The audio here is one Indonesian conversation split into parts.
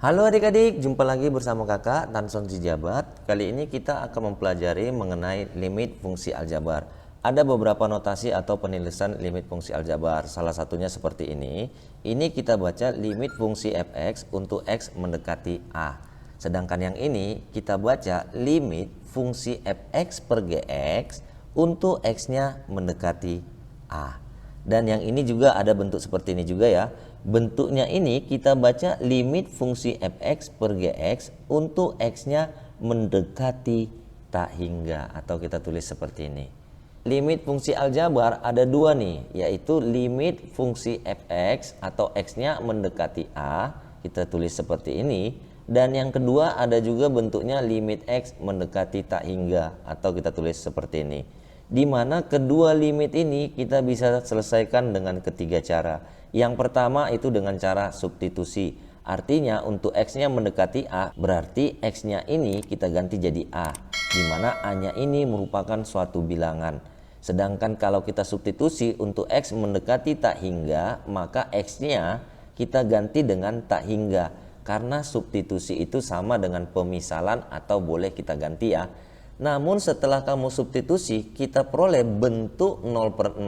Halo adik-adik, jumpa lagi bersama kakak Tanson Sijabat. Kali ini kita akan mempelajari mengenai limit fungsi aljabar. Ada beberapa notasi atau penulisan limit fungsi aljabar. Salah satunya seperti ini. Ini kita baca limit fungsi fx untuk x mendekati a. Sedangkan yang ini kita baca limit fungsi fx per gx untuk x-nya mendekati a. Dan yang ini juga ada bentuk seperti ini juga ya. Bentuknya ini kita baca limit fungsi fx per gx untuk x-nya mendekati tak hingga, atau kita tulis seperti ini. Limit fungsi aljabar ada dua nih, yaitu limit fungsi fx atau x-nya mendekati a, kita tulis seperti ini. Dan yang kedua ada juga bentuknya limit x mendekati tak hingga, atau kita tulis seperti ini. Di mana kedua limit ini kita bisa selesaikan dengan ketiga cara. Yang pertama itu dengan cara substitusi. Artinya untuk x-nya mendekati a, berarti x-nya ini kita ganti jadi a, di mana a-nya ini merupakan suatu bilangan. Sedangkan kalau kita substitusi untuk x mendekati tak hingga, maka x-nya kita ganti dengan tak hingga. Karena substitusi itu sama dengan pemisalan atau boleh kita ganti ya. Namun setelah kamu substitusi, kita peroleh bentuk 0/0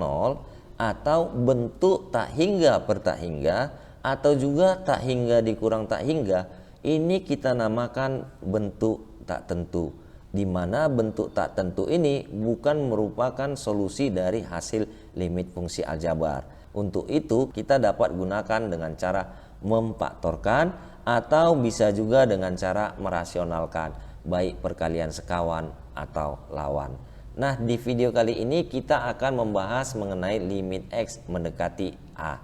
atau bentuk tak hingga per tak hingga, atau juga tak hingga dikurang tak hingga. Ini kita namakan bentuk tak tentu, di mana bentuk tak tentu ini bukan merupakan solusi dari hasil limit fungsi aljabar. Untuk itu kita dapat gunakan dengan cara memfaktorkan, atau bisa juga dengan cara merasionalkan, baik perkalian sekawan atau lawan. Nah, di video kali ini kita akan membahas mengenai limit x mendekati a.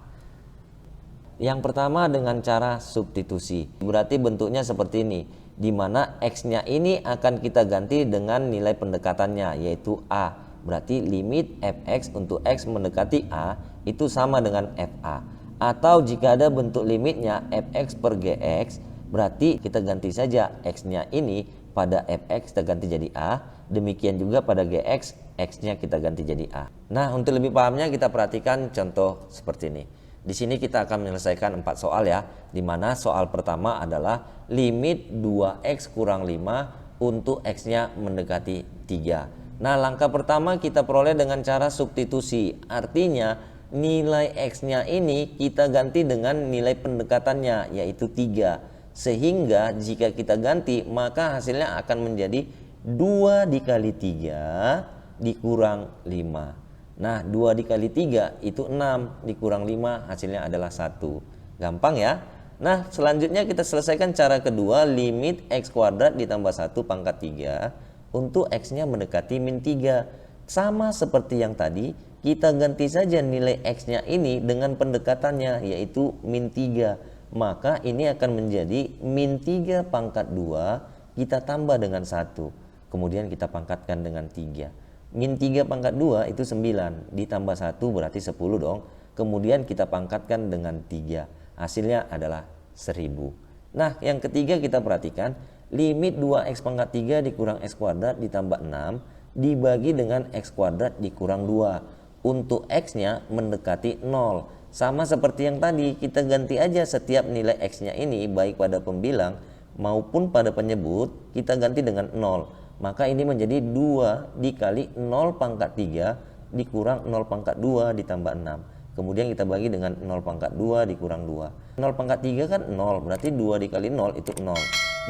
Yang pertama dengan cara substitusi. Berarti bentuknya seperti ini, di mana x-nya ini akan kita ganti dengan nilai pendekatannya, yaitu a. Berarti limit fx untuk x mendekati a itu sama dengan fa. Atau jika ada bentuk limitnya fx per gx, berarti kita ganti saja x-nya ini pada fx kita ganti jadi a. Demikian juga pada gx, x-nya kita ganti jadi a. Nah, untuk lebih pahamnya kita perhatikan contoh seperti ini. Di sini kita akan menyelesaikan 4 soal ya, di mana soal pertama adalah limit 2x kurang 5 untuk x-nya mendekati 3. Nah, langkah pertama kita peroleh dengan cara substitusi. Artinya nilai x-nya ini kita ganti dengan nilai pendekatannya, yaitu 3. Sehingga jika kita ganti, maka hasilnya akan menjadi 2 dikali 3 dikurang 5. Nah, 2 dikali 3 itu 6, dikurang 5 hasilnya adalah 1. Gampang ya. Nah, selanjutnya kita selesaikan cara kedua, limit x kuadrat ditambah 1 pangkat 3 untuk x-nya mendekati min 3. Sama seperti yang tadi, kita ganti saja nilai x-nya ini dengan pendekatannya, yaitu min 3. Maka ini akan menjadi min 3 pangkat 2 kita tambah dengan 1. Kemudian kita pangkatkan dengan 3. Min 3 pangkat 2 itu 9. Ditambah 1 berarti 10 dong. Kemudian kita pangkatkan dengan 3. Hasilnya adalah 1000. Nah, yang ketiga kita perhatikan. Limit 2x pangkat 3 dikurang x kuadrat ditambah 6 dibagi dengan x kuadrat dikurang 2. Untuk x-nya mendekati 0. Sama seperti yang tadi, kita ganti aja setiap nilai x-nya ini baik pada pembilang maupun pada penyebut, kita ganti dengan 0. Maka ini menjadi 2 dikali 0 pangkat 3 dikurang 0 pangkat 2 ditambah 6. Kemudian kita bagi dengan 0 pangkat 2 dikurang 2. 0 pangkat 3 kan 0, berarti 2 dikali 0 itu 0.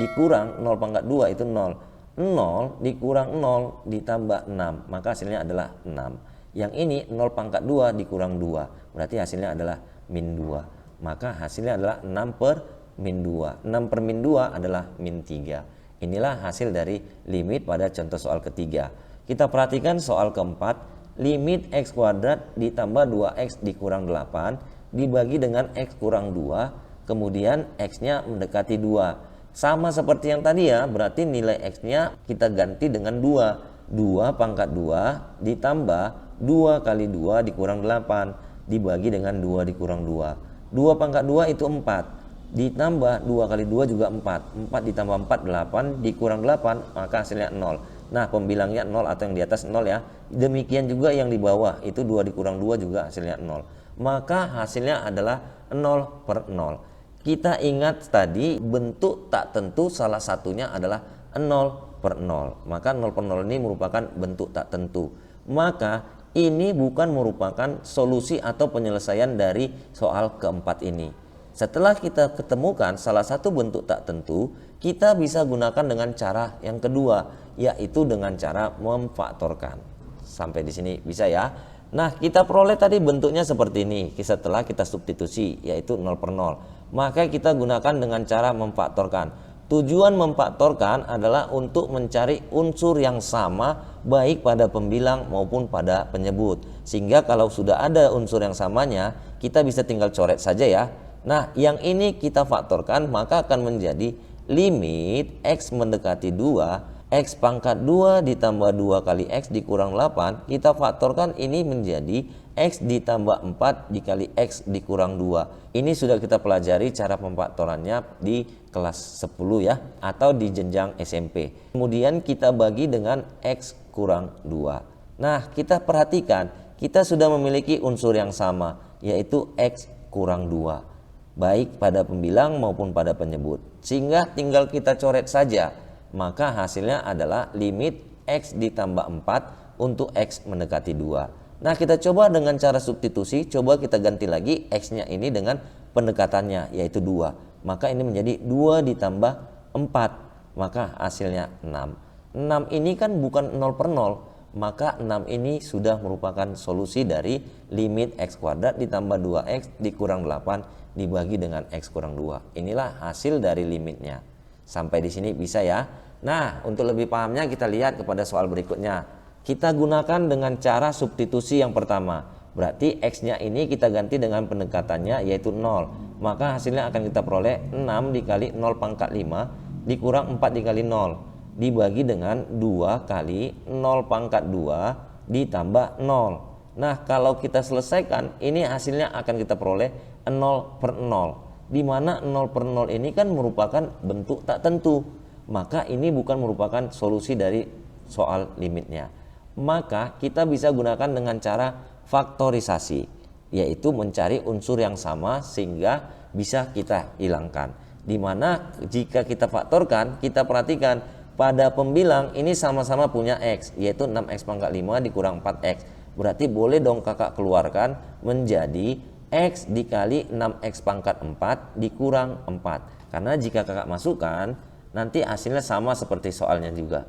Dikurang 0 pangkat 2 itu 0. 0 dikurang 0 ditambah 6, maka hasilnya adalah 6. Yang ini 0 pangkat 2 dikurang 2, berarti hasilnya adalah min 2. Maka hasilnya adalah 6 per min 2. 6 per min 2 adalah min 3. Inilah hasil dari limit pada contoh soal ketiga. Kita perhatikan soal keempat, limit x kuadrat ditambah 2x dikurang 8 dibagi dengan x kurang 2, kemudian x-nya mendekati 2. Sama seperti yang tadi ya, berarti nilai x-nya kita ganti dengan 2. 2 pangkat 2 ditambah 2 kali 2 dikurang 8 dibagi dengan 2 dikurang 2. 2 pangkat 2 itu 4. Ditambah 2 kali 2 juga 4. 4 ditambah 4, 8. Dikurang 8, maka hasilnya 0. Nah, pembilangnya 0 atau yang di atas 0 ya. Demikian juga yang di bawah, itu 2 dikurang 2 juga hasilnya 0. Maka hasilnya adalah 0 per 0. Kita ingat tadi bentuk tak tentu salah satunya adalah 0/0. Maka 0/0 ini merupakan bentuk tak tentu. Maka ini bukan merupakan solusi atau penyelesaian dari soal keempat ini. Setelah kita ketemukan salah satu bentuk tak tentu, kita bisa gunakan dengan cara yang kedua, yaitu dengan cara memfaktorkan. Sampai di sini bisa ya. Nah, kita peroleh tadi bentuknya seperti ini setelah kita substitusi, yaitu 0/0. Maka kita gunakan dengan cara memfaktorkan. Tujuan memfaktorkan adalah untuk mencari unsur yang sama baik pada pembilang maupun pada penyebut. Sehingga kalau sudah ada unsur yang samanya, kita bisa tinggal coret saja ya. Nah, yang ini kita faktorkan, maka akan menjadi limit X mendekati 2, X pangkat 2 ditambah 2 kali X dikurang 8, kita faktorkan ini menjadi X ditambah 4 dikali X dikurang 2. Ini sudah kita pelajari cara pemfaktorannya di kelas 10 ya, atau di jenjang SMP. Kemudian kita bagi dengan X kurang 2. Nah, kita perhatikan, kita sudah memiliki unsur yang sama, yaitu X kurang 2. Baik pada pembilang maupun pada penyebut. Sehingga tinggal kita coret saja. Maka hasilnya adalah limit X ditambah 4 untuk X mendekati 2. Nah, kita coba dengan cara substitusi, coba kita ganti lagi X-nya ini dengan pendekatannya, yaitu 2. Maka ini menjadi 2 ditambah 4, maka hasilnya 6. 6 ini kan bukan 0/0, maka 6 ini sudah merupakan solusi dari limit X kuadrat ditambah 2X dikurang 8 dibagi dengan X kurang 2. Inilah hasil dari limitnya. Sampai di sini bisa ya. Nah, untuk lebih pahamnya kita lihat kepada soal berikutnya. Kita gunakan dengan cara substitusi yang pertama. Berarti X-nya ini kita ganti dengan pendekatannya yaitu 0. Maka hasilnya akan kita peroleh 6 dikali 0 pangkat 5 dikurang 4 dikali 0. Dibagi dengan 2 kali 0 pangkat 2 ditambah 0. Nah, kalau kita selesaikan, ini hasilnya akan kita peroleh 0/0. Di mana 0/0 ini kan merupakan bentuk tak tentu, maka ini bukan merupakan solusi dari soal limitnya. Maka kita bisa gunakan dengan cara faktorisasi, yaitu mencari unsur yang sama sehingga bisa kita hilangkan. Di mana jika kita faktorkan, kita perhatikan pada pembilang ini sama-sama punya X, yaitu 6X pangkat 5 dikurang 4X. Berarti boleh dong kakak keluarkan menjadi X dikali 6X pangkat 4 dikurang 4. Karena jika kakak masukkan, nanti hasilnya sama seperti soalnya juga.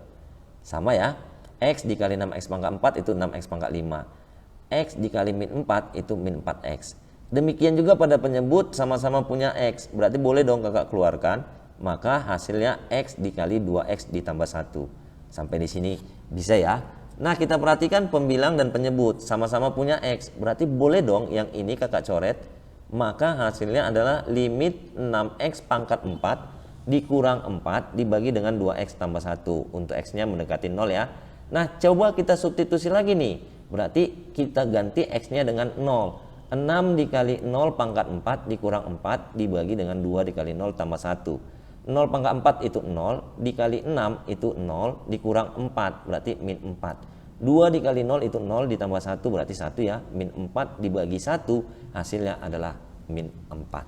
Sama ya, X dikali 6X pangkat 4 itu 6X pangkat 5. X dikali min 4 itu min 4X. Demikian juga pada penyebut sama-sama punya X. Berarti boleh dong kakak keluarkan. Maka hasilnya X dikali 2X ditambah 1. Sampai di sini bisa ya. Nah, kita perhatikan pembilang dan penyebut sama-sama punya X. Berarti boleh dong yang ini kakak coret. Maka hasilnya adalah limit 6X pangkat 4 dikurang 4 dibagi dengan 2X tambah 1. Untuk X-nya mendekati 0 ya. Nah, coba kita substitusi lagi nih. Berarti kita ganti X-nya dengan 0. 6 dikali 0 pangkat 4 dikurang 4 dibagi dengan 2 dikali 0 tambah 1. 0 pangkat 4 itu 0, dikali 6 itu 0, dikurang 4 berarti min 4. 2 dikali 0 itu 0 ditambah 1 berarti 1 ya. Min 4 dibagi 1 hasilnya adalah min 4.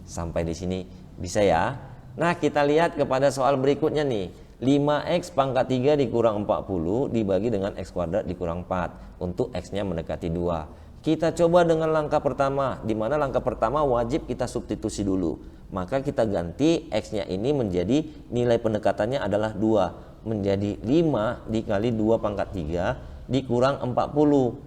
Sampai di sini bisa ya. Nah, kita lihat kepada soal berikutnya nih. 5X pangkat 3 dikurang 40 dibagi dengan X kuadrat dikurang 4. Untuk X-nya mendekati 2. Kita coba dengan langkah pertama, di mana langkah pertama wajib kita substitusi dulu. Maka kita ganti X-nya ini menjadi nilai pendekatannya adalah 2. Menjadi 5 dikali 2 pangkat 3 dikurang 40.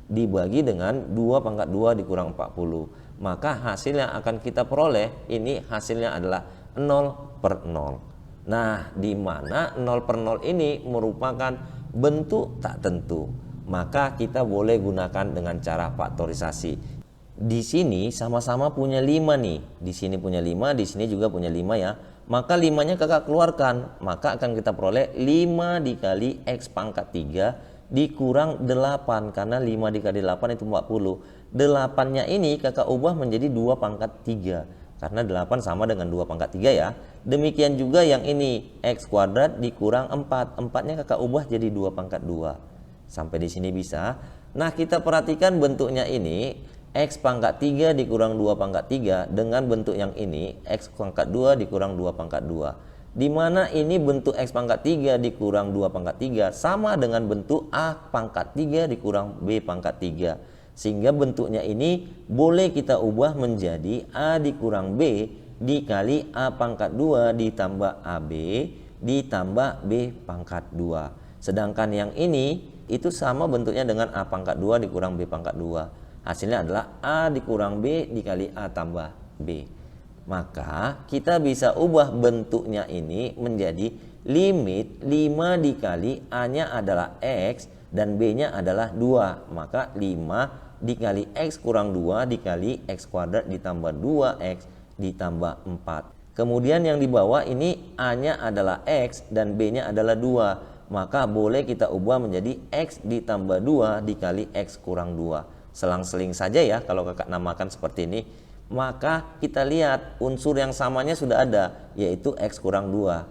Dibagi dengan 2 pangkat 2 dikurang 40. Maka hasil yang akan kita peroleh ini hasilnya adalah 0/0. Nah, di mana 0/0 ini merupakan bentuk tak tentu. Maka kita boleh gunakan dengan cara faktorisasi. Di sini sama-sama punya 5 nih. Di sini punya 5, di sini juga punya 5 ya. Maka 5-nya kakak keluarkan. Maka akan kita peroleh 5 dikali X pangkat 3 dikurang 8. Karena 5 dikali 8 itu 40. 8-nya ini kakak ubah menjadi 2 pangkat 3. Karena 8 sama dengan 2 pangkat 3 ya. Demikian juga yang ini X kuadrat dikurang 4. 4-nya kakak ubah jadi 2 pangkat 2. Sampai di sini bisa. Nah, kita perhatikan bentuknya ini X pangkat 3 dikurang 2 pangkat 3 dengan bentuk yang ini, X pangkat 2 dikurang 2 pangkat 2. Di mana ini bentuk X pangkat 3 dikurang 2 pangkat 3 sama dengan bentuk A pangkat 3 dikurang B pangkat 3. Sehingga bentuknya ini boleh kita ubah menjadi A dikurang B dikali A pangkat 2 ditambah AB ditambah B pangkat 2. Sedangkan yang ini itu sama bentuknya dengan A pangkat 2 dikurang B pangkat 2. Hasilnya adalah A dikurang B dikali A tambah B. Maka kita bisa ubah bentuknya ini menjadi limit 5 dikali A-nya adalah X dan B-nya adalah 2. Maka 5 dikali X kurang 2 dikali X kuadrat ditambah 2X ditambah 4. Kemudian yang di bawah ini A-nya adalah X dan B-nya adalah 2. Maka boleh kita ubah menjadi X ditambah 2 dikali X kurang 2. Selang-seling saja ya kalau kakak namakan seperti ini. Maka kita lihat unsur yang samanya sudah ada, yaitu X kurang 2.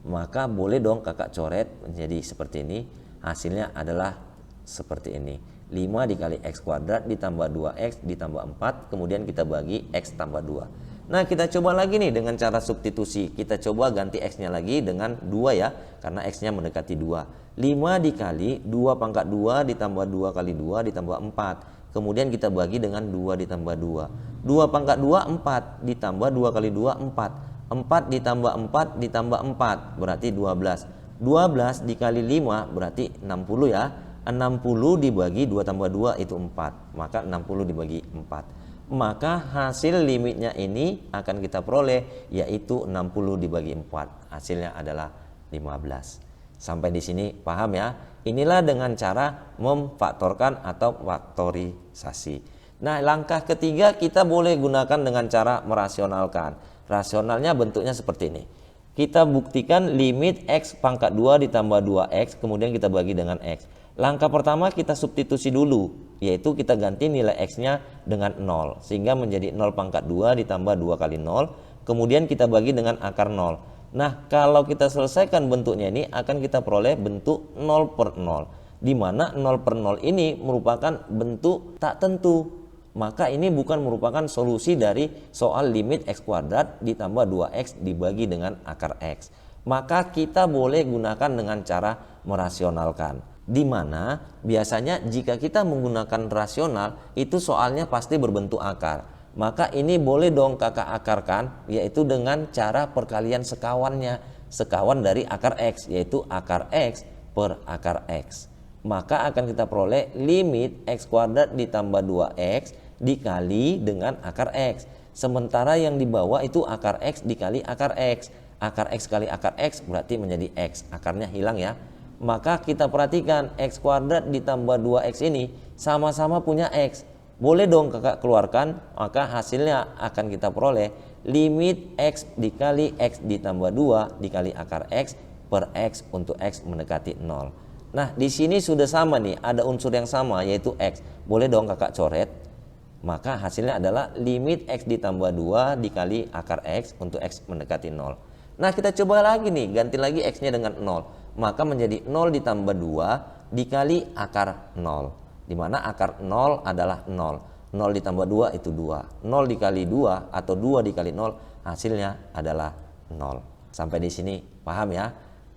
Maka boleh dong kakak coret menjadi seperti ini. Hasilnya adalah seperti ini. 5 dikali X kuadrat ditambah 2X ditambah 4. Kemudian kita bagi X tambah 2. Nah kita coba lagi nih dengan cara substitusi. Kita coba ganti X-nya lagi dengan 2 ya. Karena X-nya mendekati 2. 5 dikali 2 pangkat 2 ditambah 2 kali 2 ditambah 4. Kemudian kita bagi dengan 2 ditambah 2. 2 pangkat 2 4 ditambah 2 kali 2 4. 4 ditambah 4 ditambah 4 berarti 12. 12 dikali 5 berarti 60 ya. 60 dibagi 2 tambah 2 itu 4. Maka 60 dibagi 4. Maka hasil limitnya ini akan kita peroleh yaitu 60 dibagi 4. Hasilnya adalah 15. Sampai di sini paham ya? Inilah dengan cara memfaktorkan atau faktorisasi. Nah, langkah ketiga kita boleh gunakan dengan cara merasionalkan. Rasionalnya bentuknya seperti ini. Kita buktikan limit X pangkat 2 ditambah 2X kemudian kita bagi dengan X. Langkah pertama kita substitusi dulu, yaitu kita ganti nilai X-nya dengan 0 sehingga menjadi 0 pangkat 2 ditambah 2 kali 0. Kemudian kita bagi dengan akar 0. Nah kalau kita selesaikan bentuknya ini akan kita peroleh bentuk 0 per 0, di mana 0 per 0 ini merupakan bentuk tak tentu. Maka ini bukan merupakan solusi dari soal limit X kuadrat ditambah 2X dibagi dengan akar X. Maka kita boleh gunakan dengan cara merasionalkan, di mana biasanya jika kita menggunakan rasional itu soalnya pasti berbentuk akar. Maka ini boleh dong kakak akarkan, yaitu dengan cara perkalian sekawannya. Sekawan dari akar X, yaitu akar X per akar X. Maka akan kita peroleh limit X kuadrat ditambah 2X dikali dengan akar X. Sementara yang di bawah itu akar X dikali akar X. Akar X kali akar X berarti menjadi X. Akarnya hilang ya. Maka kita perhatikan X kuadrat ditambah 2X ini sama-sama punya X. Boleh dong kakak keluarkan, maka hasilnya akan kita peroleh limit X dikali X ditambah 2 dikali akar X per X untuk X mendekati 0. Nah di sini sudah sama nih, ada unsur yang sama yaitu X. Boleh dong kakak coret, maka hasilnya adalah limit X ditambah 2 dikali akar X untuk X mendekati 0. Nah kita coba lagi nih, ganti lagi X-nya dengan 0. Maka menjadi 0 ditambah 2 dikali akar 0. Di mana akar 0 adalah 0. 0 ditambah 2 itu 2. 0 dikali 2 atau 2 dikali 0 hasilnya adalah 0. Sampai di sini paham ya?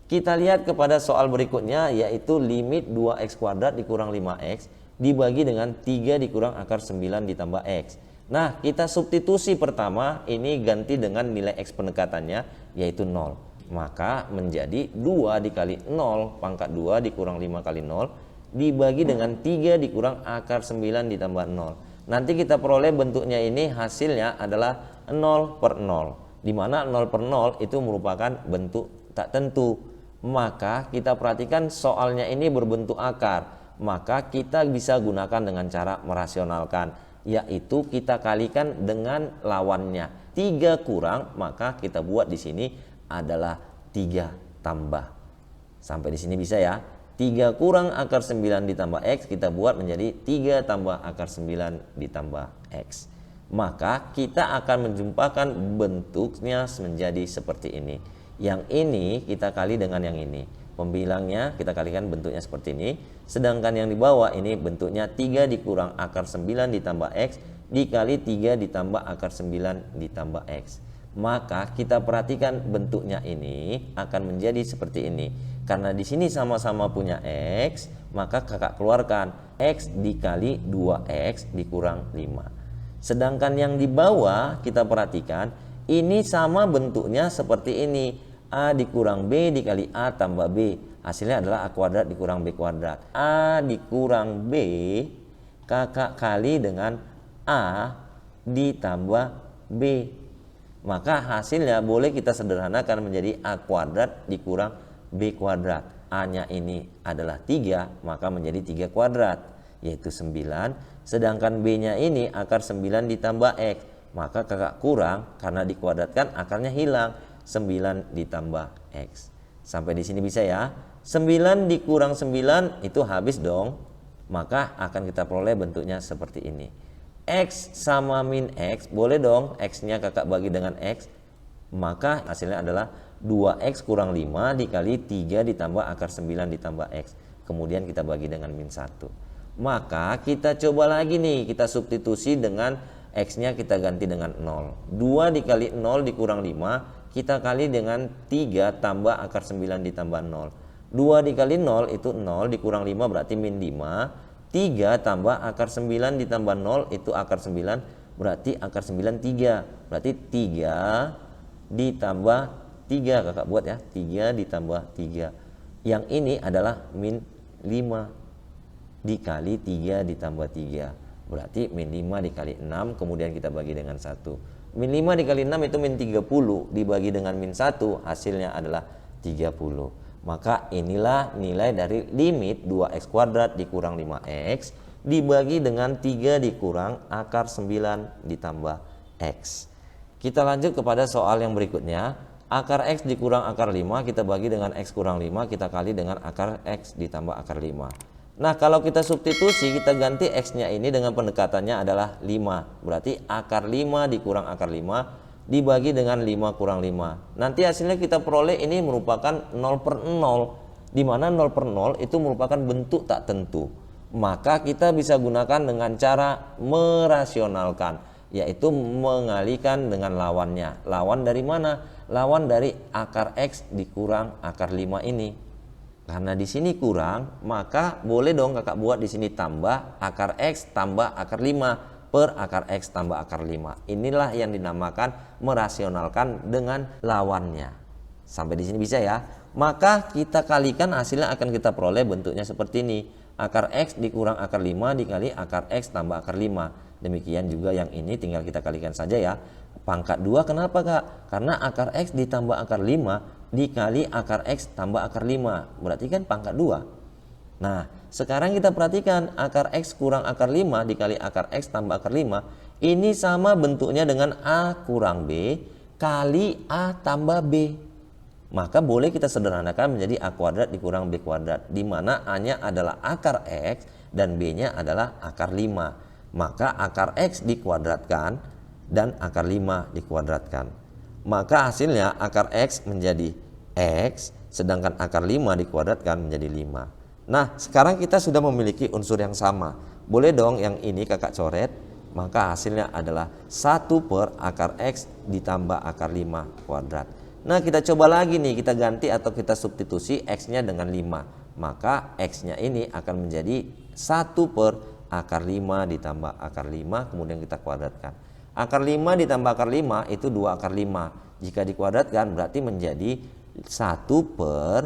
Kita lihat kepada soal berikutnya yaitu limit 2x kuadrat dikurang 5x dibagi dengan 3 dikurang akar 9 ditambah x. Nah kita substitusi pertama ini ganti dengan nilai x pendekatannya yaitu 0. Maka menjadi 2 dikali 0 pangkat 2 dikurang 5 kali 0 dibagi dengan 3 dikurang akar 9 ditambah 0. Nanti kita peroleh bentuknya ini hasilnya adalah 0 per 0. Di mana 0 per 0 itu merupakan bentuk tak tentu. Maka kita perhatikan soalnya ini berbentuk akar. Maka kita bisa gunakan dengan cara merasionalkan. Yaitu kita kalikan dengan lawannya. 3 kurang maka kita buat di sini adalah 3 tambah. Sampai di sini bisa ya? 3 kurang akar 9 ditambah X kita buat menjadi 3 tambah akar 9 ditambah X. Maka kita akan menjumpakan bentuknya menjadi seperti ini. Yang ini kita kali dengan yang ini. Pembilangnya kita kalikan bentuknya seperti ini. Sedangkan yang di bawah ini bentuknya 3 dikurang akar 9 ditambah X dikali 3 ditambah akar 9 ditambah X. Maka kita perhatikan bentuknya ini akan menjadi seperti ini. Karena di sini sama-sama punya X, maka kakak keluarkan X dikali 2X dikurang 5. Sedangkan yang di bawah kita perhatikan ini sama bentuknya seperti ini. A dikurang B dikali A tambah B. Hasilnya adalah A kuadrat dikurang B kuadrat. A dikurang B kakak kali dengan A ditambah B. Maka hasilnya boleh kita sederhanakan menjadi A kuadrat dikurang B kuadrat. A-nya ini adalah 3, maka menjadi 3 kuadrat, yaitu 9. Sedangkan B-nya ini akar 9 ditambah X. Maka kakak kurang, karena dikuadratkan akarnya hilang. 9 ditambah X. Sampai di sini bisa ya. 9 dikurang 9 itu habis dong. Maka akan kita peroleh bentuknya seperti ini. X sama min X, boleh dong X-nya kakak bagi dengan X. Maka hasilnya adalah 2X kurang 5 dikali 3 ditambah akar 9 ditambah X. Kemudian kita bagi dengan min 1. Maka kita coba lagi nih, kita substitusi dengan X-nya kita ganti dengan 0. 2 dikali 0 dikurang 5, kita kali dengan 3 tambah akar 9 ditambah 0. 2 dikali 0 itu 0 dikurang 5 berarti min 5. 3 tambah akar 9 ditambah 0 itu akar 9 berarti akar 9 3. Berarti 3 ditambah 3 kakak buat ya. 3 ditambah 3. Yang ini adalah min 5 dikali 3 ditambah 3. Berarti min 5 dikali 6 kemudian kita bagi dengan 1. Min 5 dikali 6 itu min 30 dibagi dengan min 1 hasilnya adalah 30. Maka inilah nilai dari limit 2x kuadrat dikurang 5x dibagi dengan 3 dikurang akar 9 ditambah x. Kita lanjut kepada soal yang berikutnya. Akar x dikurang akar 5 kita bagi dengan x kurang 5 kita kali dengan akar x ditambah akar 5. Nah kalau kita substitusi kita ganti x-nya ini dengan pendekatannya adalah 5. Berarti akar 5 dikurang akar 5 dibagi dengan 5 kurang 5. Nanti hasilnya kita peroleh ini merupakan 0/0. Dimana 0/0 itu merupakan bentuk tak tentu. Maka kita bisa gunakan dengan cara merasionalkan. Yaitu mengalihkan dengan lawannya. Lawan dari mana? Lawan dari akar x dikurang akar 5 ini. Karena di sini kurang, maka boleh dong kakak buat di sini tambah akar x tambah akar 5 per akar x tambah akar 5. Inilah yang dinamakan merasionalkan dengan lawannya. Sampai di sini bisa ya. Maka kita kalikan hasilnya akan kita peroleh bentuknya seperti ini. Akar x dikurang akar 5 dikali akar x tambah akar 5. Demikian juga yang ini tinggal kita kalikan saja ya. Pangkat 2 kenapa kak? Karena akar x ditambah akar 5 dikali akar x tambah akar 5. Berarti kan pangkat 2. Nah sekarang kita perhatikan akar x kurang akar 5 dikali akar x tambah akar 5. Ini sama bentuknya dengan a kurang b kali a tambah b. Maka boleh kita sederhanakan menjadi a kuadrat dikurang b kuadrat. Dimana a nya adalah akar x dan b nya adalah akar 5. Maka akar x dikuadratkan dan akar 5 dikuadratkan. Maka hasilnya akar x menjadi x, sedangkan akar 5 dikuadratkan menjadi 5. Nah sekarang kita sudah memiliki unsur yang sama. Boleh dong yang ini kakak coret. Maka hasilnya adalah 1 per akar x ditambah akar 5 kuadrat. Nah kita coba lagi nih, kita ganti atau kita substitusi x nya dengan 5. Maka x nya ini akan menjadi 1 per akar 5 ditambah akar 5 kemudian kita kuadratkan. Akar 5 ditambah akar 5 itu 2 akar 5. Jika dikuadratkan berarti menjadi 1 per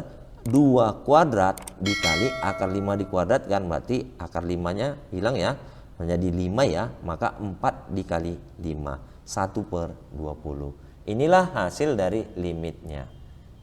2 kuadrat dikali akar 5 dikuadratkan. Berarti akar 5-nya hilang ya. Menjadi 5 ya. Maka 4 dikali 5. 1 per 20. Inilah hasil dari limitnya.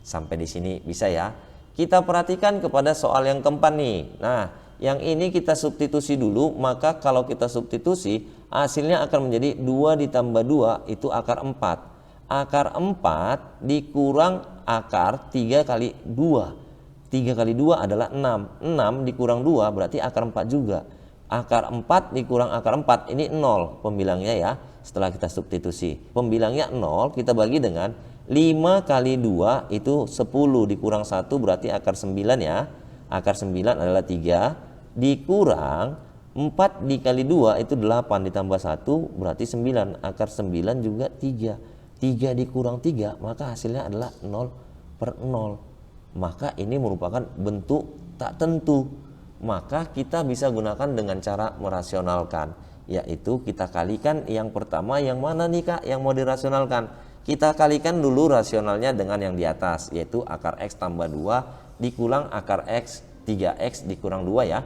Sampai di sini bisa ya. Kita perhatikan kepada soal yang keempat nih. Nah yang ini kita substitusi dulu. Maka kalau kita substitusi hasilnya akan menjadi 2 ditambah 2 itu akar 4. Akar 4 dikurang akar 3 kali 2. 3 kali 2 adalah 6. 6 dikurang 2 berarti akar 4 juga. Akar 4 dikurang akar 4 ini 0 pembilangnya ya. Setelah kita substitusi pembilangnya 0 kita bagi dengan 5 kali 2 itu 10 dikurang 1 berarti akar 9 ya. Akar 9 adalah 3 dikurang 4 dikali 2 itu 8 ditambah 1 berarti 9. Akar 9 juga 3. 3 dikurang 3 maka hasilnya adalah 0/0. Maka ini merupakan bentuk tak tentu. Maka kita bisa gunakan dengan cara merasionalkan, yaitu kita kalikan yang pertama yang mana nih Kak yang mau dirasionalkan. Kita kalikan dulu rasionalnya dengan yang di atas, yaitu akar X tambah 2 dikurang akar X 3X dikurang 2 ya.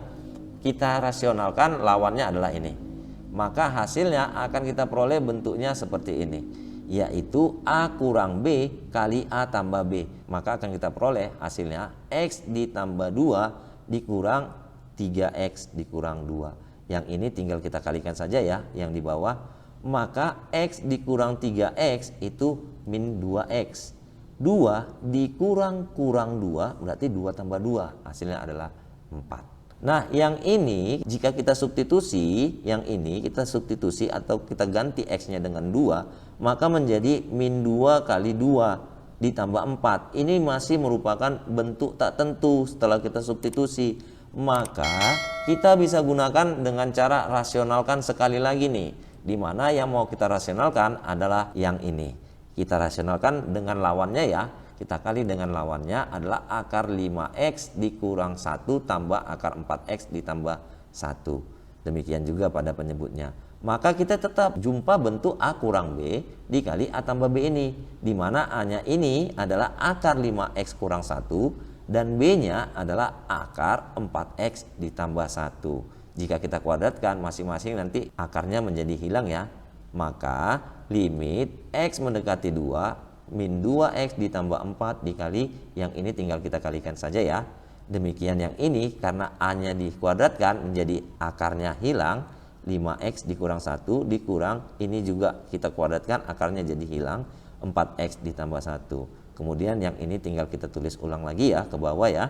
Kita rasionalkan lawannya adalah ini. Maka hasilnya akan kita peroleh bentuknya seperti ini, yaitu A kurang B kali A tambah B. Maka akan kita peroleh hasilnya X ditambah 2 dikurang 3X dikurang 2. Yang ini tinggal kita kalikan saja ya yang di bawah. Maka X dikurang 3X itu min 2X. 2 dikurang 2 berarti 2 tambah 2 hasilnya adalah 4. Nah yang ini jika kita substitusi, yang ini kita substitusi atau kita ganti X nya dengan 2 maka menjadi min 2 kali 2 ditambah 4. Ini masih merupakan bentuk tak tentu setelah kita substitusi. Maka kita bisa gunakan dengan cara rasionalkan sekali lagi nih. Di mana yang mau kita rasionalkan adalah yang ini. Kita rasionalkan dengan lawannya ya. Kita kali dengan lawannya adalah akar 5X dikurang 1 tambah akar 4X ditambah 1. Demikian juga pada penyebutnya. Maka kita tetap jumpa bentuk A kurang B dikali A tambah B ini. Di mana A-nya ini adalah akar 5X kurang 1 dan B-nya adalah akar 4X ditambah 1. Jika kita kuadratkan masing-masing nanti akarnya menjadi hilang ya. Maka limit X mendekati 2 min 2X ditambah 4 dikali yang ini tinggal kita kalikan saja ya. Demikian yang ini karena A-nya dikuadratkan menjadi akarnya hilang 5X dikurang 1 dikurang ini juga kita kuadratkan akarnya jadi hilang 4X ditambah 1. Kemudian yang ini tinggal kita tulis ulang lagi ya ke bawah ya.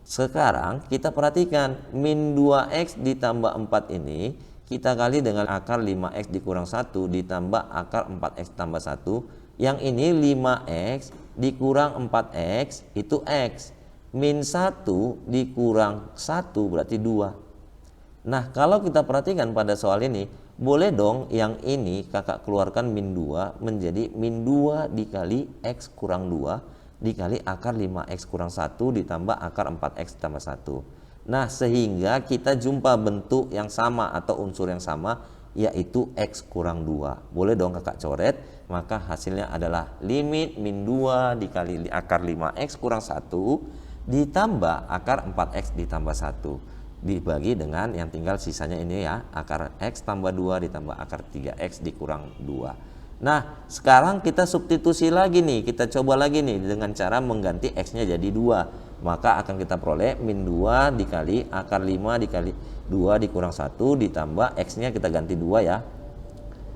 Sekarang kita perhatikan min 2X ditambah 4 ini kita kali dengan akar 5X dikurang 1 ditambah akar 4X tambah 1. Yang ini 5X dikurang 4X itu X. Min 1 dikurang 1 berarti 2. Nah kalau kita perhatikan pada soal ini boleh dong yang ini kakak keluarkan min 2 menjadi min 2 dikali X kurang 2 dikali akar 5X kurang 1 ditambah akar 4X tambah 1. Nah sehingga kita jumpa bentuk yang sama atau unsur yang sama yaitu X kurang 2. Boleh dong kakak coret. Maka hasilnya adalah limit min 2 dikali akar 5X kurang 1 ditambah akar 4X ditambah 1 dibagi dengan yang tinggal sisanya ini ya akar X tambah 2 ditambah akar 3X dikurang 2. Nah sekarang kita substitusi lagi nih, kita coba lagi nih dengan cara mengganti X nya jadi 2. Maka akan kita peroleh min 2 dikali akar 5 dikali 2 dikurang 1 ditambah X nya kita ganti 2 ya.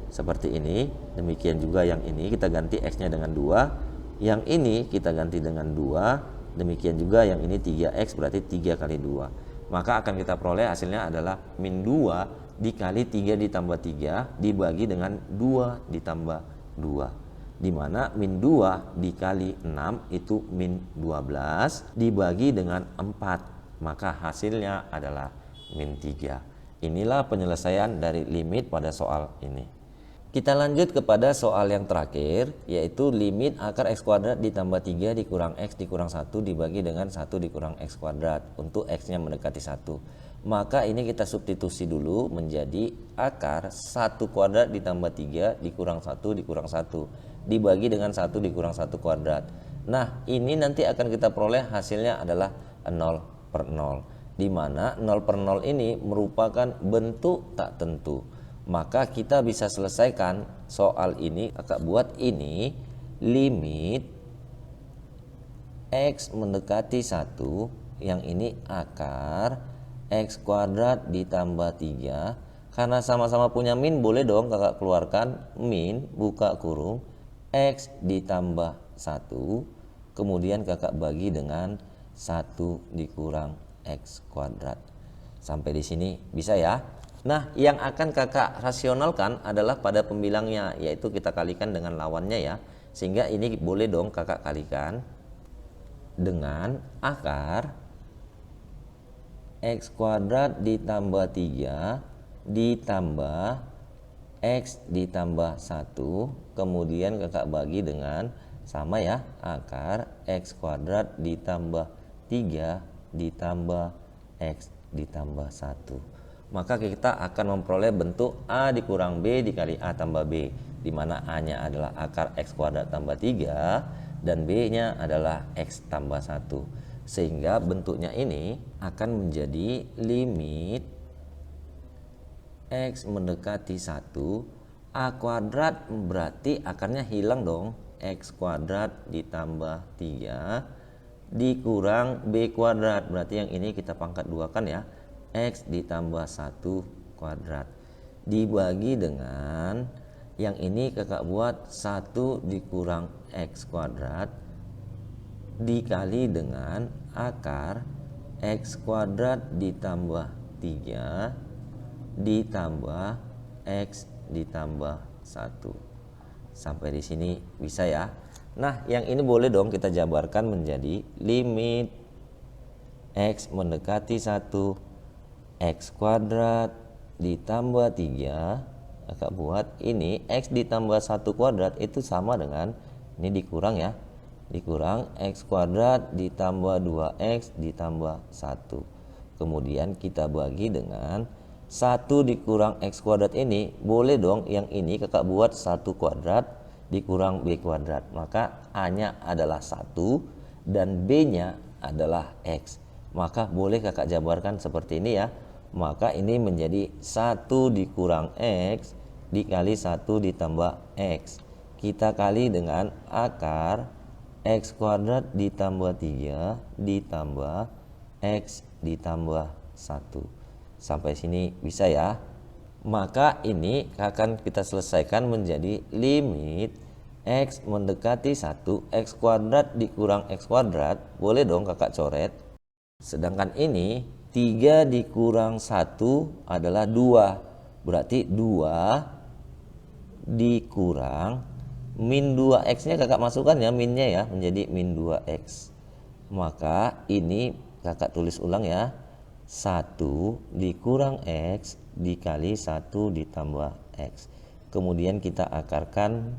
Seperti ini. Demikian juga yang ini kita ganti X nya dengan 2. Yang ini kita ganti dengan 2. Demikian juga yang ini 3X berarti 3 kali 2. Maka akan kita peroleh hasilnya adalah min 2 dikali 3 ditambah 3 dibagi dengan 2 ditambah 2. Dimana min 2 dikali 6 itu min 12 dibagi dengan 4. Maka hasilnya adalah min 3. Inilah penyelesaian dari limit pada soal ini. Kita lanjut kepada soal yang terakhir, yaitu limit akar X kuadrat ditambah 3 dikurang X dikurang 1 dibagi dengan 1 dikurang X kuadrat untuk X nya mendekati 1. Maka ini kita substitusi dulu menjadi akar 1 kuadrat ditambah 3 dikurang 1 dikurang 1 dibagi dengan 1 dikurang 1 kuadrat. Nah ini nanti akan kita peroleh hasilnya adalah 0/0, di mana 0/0 ini merupakan bentuk tak tentu. Maka kita bisa selesaikan soal ini. Kakak buat ini limit X mendekati 1, yang ini akar X kuadrat ditambah 3. Karena sama-sama punya min boleh dong kakak keluarkan min buka kurung X ditambah 1. Kemudian kakak bagi dengan 1 dikurang X kuadrat. Sampai di sini bisa ya. Nah, yang akan kakak rasionalkan adalah pada pembilangnya, yaitu kita kalikan dengan lawannya ya. Sehingga ini boleh dong kakak kalikan dengan akar X kuadrat ditambah 3 ditambah X ditambah 1, kemudian kakak bagi dengan sama ya, akar X kuadrat ditambah 3 ditambah X ditambah 1. Maka kita akan memperoleh bentuk A dikurang B dikali A tambah B, di mana A nya adalah akar X kuadrat tambah 3 dan B nya adalah X tambah 1. Sehingga bentuknya ini akan menjadi limit X mendekati 1, A kuadrat berarti akarnya hilang dong, X kuadrat ditambah 3 dikurang B kuadrat, berarti yang ini kita pangkat 2 kan ya, X ditambah 1 kuadrat dibagi dengan yang ini kakak buat 1 dikurang X kuadrat dikali dengan akar X kuadrat ditambah 3 ditambah X ditambah 1. Sampai di sini bisa ya. Nah, yang ini boleh dong kita jabarkan menjadi limit X mendekati 1, X kuadrat ditambah 3, kakak buat ini X ditambah 1 kuadrat itu sama dengan, ini dikurang ya, dikurang X kuadrat ditambah 2X ditambah 1. Kemudian kita bagi dengan 1 dikurang X kuadrat ini, boleh dong yang ini kakak buat 1 kuadrat dikurang B kuadrat, maka A nya adalah 1 dan B nya adalah X, maka boleh kakak jabarkan seperti ini ya. Maka ini menjadi 1 dikurang X dikali 1 ditambah X, kita kali dengan akar X kuadrat ditambah 3 ditambah X ditambah 1. Sampai sini bisa ya. Maka ini akan kita selesaikan menjadi limit X mendekati 1, X kuadrat dikurang X kuadrat, boleh dong kakak coret. Sedangkan ini 3 dikurang 1 adalah 2, berarti 2 dikurang min 2X nya kakak masukkan ya, minnya ya, menjadi min 2X. Maka ini kakak tulis ulang ya, 1 dikurang X dikali 1 ditambah X. Kemudian kita akarkan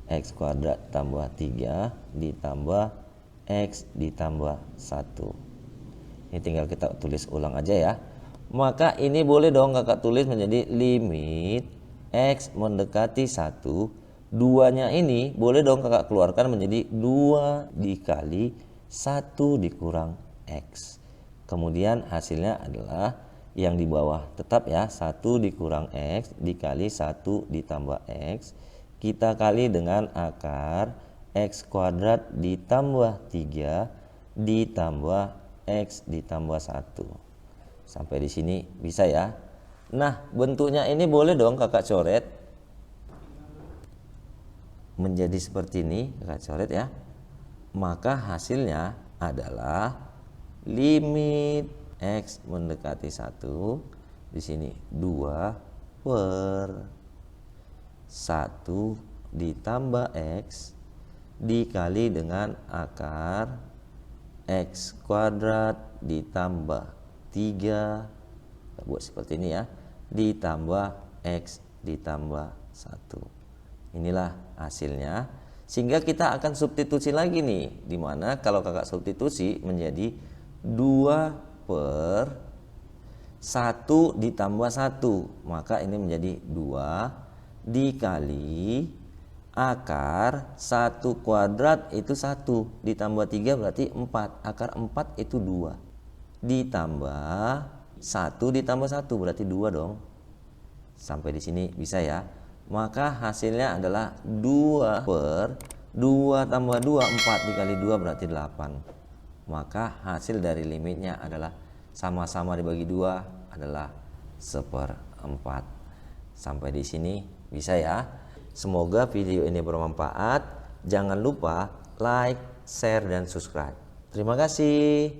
X kuadrat tambah 3 ditambah X ditambah 1. Ini tinggal kita tulis ulang aja ya. Maka ini boleh dong kakak tulis menjadi limit X mendekati 1. 2-nya ini boleh dong kakak keluarkan menjadi 2 dikali 1 dikurang X. Kemudian hasilnya adalah yang di bawah tetap ya, 1 dikurang X dikali 1 ditambah X, kita kali dengan akar X kuadrat ditambah 3 ditambah X ditambah 1. Sampai di sini bisa ya. Nah, bentuknya ini boleh dong kakak coret menjadi seperti ini, kakak coret ya. Maka hasilnya adalah limit X mendekati 1, di sini 2 per 1 ditambah X dikali dengan akar X kuadrat ditambah 3, kita buat seperti ini ya, ditambah X ditambah 1. Inilah hasilnya. Sehingga kita akan substitusi lagi nih, dimana kalau kakak substitusi menjadi 2 per 1 ditambah 1, maka ini menjadi 2 dikali akar 1 kuadrat itu 1 ditambah 3 berarti 4, akar 4 itu 2 ditambah 1 ditambah 1 berarti 2 dong. Sampai di sini bisa ya. Maka hasilnya adalah 2 per 2 tambah 2, 4 dikali 2 berarti 8. Maka hasil dari limitnya adalah sama-sama dibagi 2 adalah 1/4. Sampai di sini bisa ya. Semoga video ini bermanfaat. Jangan lupa like, share, dan subscribe. Terima kasih.